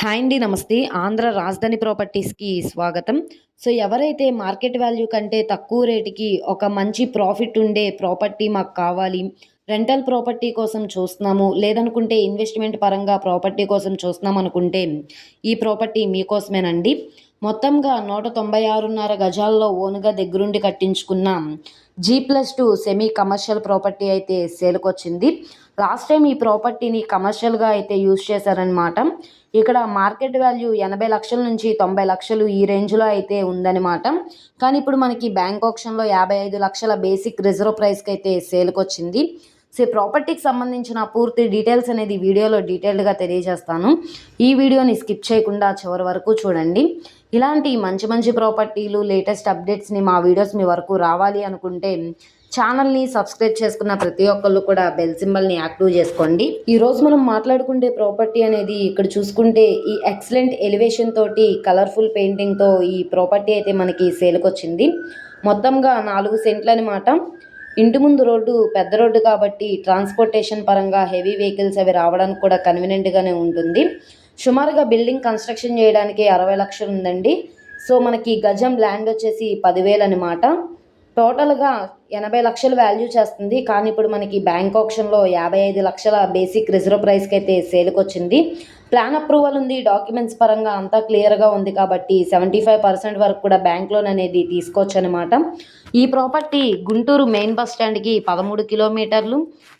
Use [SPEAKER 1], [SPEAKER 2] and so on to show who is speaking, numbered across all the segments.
[SPEAKER 1] Hi అండి. నమస్తే. ఆంధ్ర రాజధాని ప్రాపర్టీస్‌కి స్వాగతం. సో, ఎవరైతే మార్కెట్ వాల్యూ కంటే తక్కువ రేట్‌కి ఒక మంచి ప్రాఫిట్ ఉండే ప్రాపర్టీ మాకు కావాలి. రెంటల్ ప్రాపర్టీ కోసం చూస్తున్నాము. లేదనుకుంటే ఇన్వెస్ట్‌మెంట్ పరంగా ప్రాపర్టీ కోసం చూస్తున్నామనుకుంటే ఈ ప్రాపర్టీ మీకోసమేనండి. మొత్తంగా 196.5 గజాల్లో ఓన్‌గా దగ్గరుండి కట్టించుకున్న G+2 సెమీ కమర్షియల్ ప్రాపర్టీ అయితే సేల్‌కొచ్చింది. లాస్ట్ టైమ్ ఈ ప్రాపర్టీని కమర్షియల్‌గా అయితే యూజ్ చేశారనమాట. ఇక్కడ మార్కెట్ వాల్యూ 80,00,000 నుంచి 90,00,000 ఈ రేంజ్‌లో అయితే ఉందనమాట. కానీ ఇప్పుడు మనకి బ్యాంక్ ఆక్షన్‌లో 55,00,000 బేసిక్ రిజర్వ్ ప్రైస్‌కైతే సేల్‌కొచ్చింది. సో, ఈ ప్రాపర్టీకి సంబంధించిన పూర్తి డీటెయిల్స్ అనేది వీడియోలో డీటెయిల్డ్‌గా తెలియజేస్తాను. ఈ వీడియోని స్కిప్ చేయకుండా చివరి వరకు చూడండి. ఇలాంటి మంచి మంచి ప్రాపర్టీలు, లేటెస్ట్ అప్డేట్స్‌ని మా వీడియోస్ మీ వరకు రావాలి అనుకుంటే ఛానల్‌ని సబ్స్క్రైబ్ చేసుకున్న ప్రతి ఒక్కళ్ళు కూడా బెల్ సింబల్‌ని యాక్టివ్ చేసుకోండి. ఈరోజు మనం మాట్లాడుకుంటే ప్రాపర్టీ అనేది ఇక్కడ చూసుకుంటే ఈ ఎక్సలెంట్ ఎలివేషన్ తోటి కలర్ఫుల్ పెయింటింగ్‌తో ఈ ప్రాపర్టీ అయితే మనకి సేల్‌కొచ్చింది. మొత్తంగా 4 సెంట్లు అనమాట. ఇంటి ముందు రోడ్డు పెద్ద రోడ్డు కాబట్టి ట్రాన్స్‌పోర్టేషన్ పరంగా హెవీ వెహికల్స్ అవి రావడానికి కూడా కన్వీనియంట్‌గానే ఉంటుంది. సుమారుగా బిల్డింగ్ కన్‌స్ట్రక్షన్ చేయడానికి 60,00,000 ఉందండి. సో, మనకి గజం ల్యాండ్ వచ్చేసి 10,000 అనమాట. టోటల్‌గా 80,00,000 వాల్యూ చేస్తుంది. కానీ ఇప్పుడు మనకి బ్యాంక్ ఆక్షన్‌లో 55,00,000 బేసిక్ రిజర్వ్ ప్రైస్‌కైతే సేల్‌కొచ్చింది. ప్లాన్ అప్రూవల్ ఉంది. డాక్యుమెంట్స్ పరంగా అంతా క్లియర్‌గా ఉంది కాబట్టి 75% వరకు కూడా బ్యాంక్ లోన్ అనేది తీసుకోవచ్చనమాట. ఈ ప్రాపర్టీ గుంటూరు మెయిన్ బస్ స్టాండ్‌కి 13 కిలోమీటర్లు.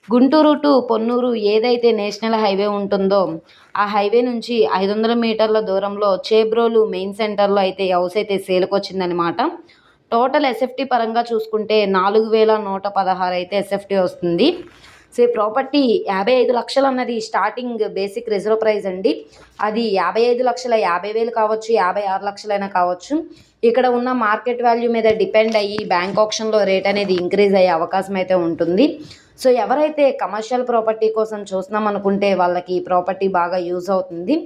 [SPEAKER 1] గుంటూరు టు పొన్నూరు ఏదైతే నేషనల్ హైవే ఉంటుందో ఆ హైవే నుంచి 500 మీటర్ల దూరంలో చేబ్రోలు మెయిన్ సెంటర్‌లో అయితే హౌస్ అయితే సేల్‌కొచ్చిందనమాట. టోటల్ ఎస్ఎఫ్టీ పరంగా చూసుకుంటే 4,116 అయితే ఎస్ఎఫ్టీ వస్తుంది. సో, ఈ ప్రాపర్టీ 55,00,000 అన్నది స్టార్టింగ్ బేసిక్ రిజర్వ్ ప్రైస్ అండి. అది 55,00,000 50,000 కావచ్చు, 56,00,000 అయినా కావచ్చు. ఇక్కడ ఉన్న మార్కెట్ వాల్యూ మీద డిపెండ్ అయ్యి బ్యాంక్ ఆక్షన్‌లో రేట్ అనేది ఇంక్రీజ్ అయ్యే అవకాశం అయితే ఉంటుంది. సో, ఎవరైతే కమర్షియల్ ప్రాపర్టీ కోసం చూస్తున్నాం అనుకుంటే వాళ్ళకి ఈ ప్రాపర్టీ బాగా యూజ్ అవుతుంది.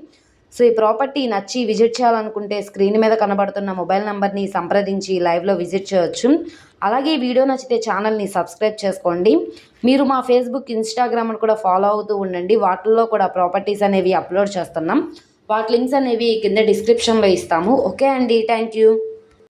[SPEAKER 1] సో, ఈ ప్రాపర్టీ నచ్చి విజిట్ చేయాలనుకుంటే స్క్రీన్ మీద కనబడుతున్న మొబైల్ నెంబర్‌ని సంప్రదించి లైవ్‌లో విజిట్ చేయొచ్చు. అలాగే ఈ వీడియో నచ్చితే ఛానల్‌ని సబ్స్క్రైబ్ చేసుకోండి. మీరు మా ఫేస్‌బుక్, ఇన్‌స్టాగ్రామ్‌ను కూడా ఫాలో అవుతూ ఉండండి. వాటిల్లో కూడా ప్రాపర్టీస్ అనేవి అప్లోడ్ చేస్తున్నాం. వాటి లింక్స్ అనేవి కింద డిస్క్రిప్షన్‌లో ఇస్తాము. ఓకే అండి. Thank you.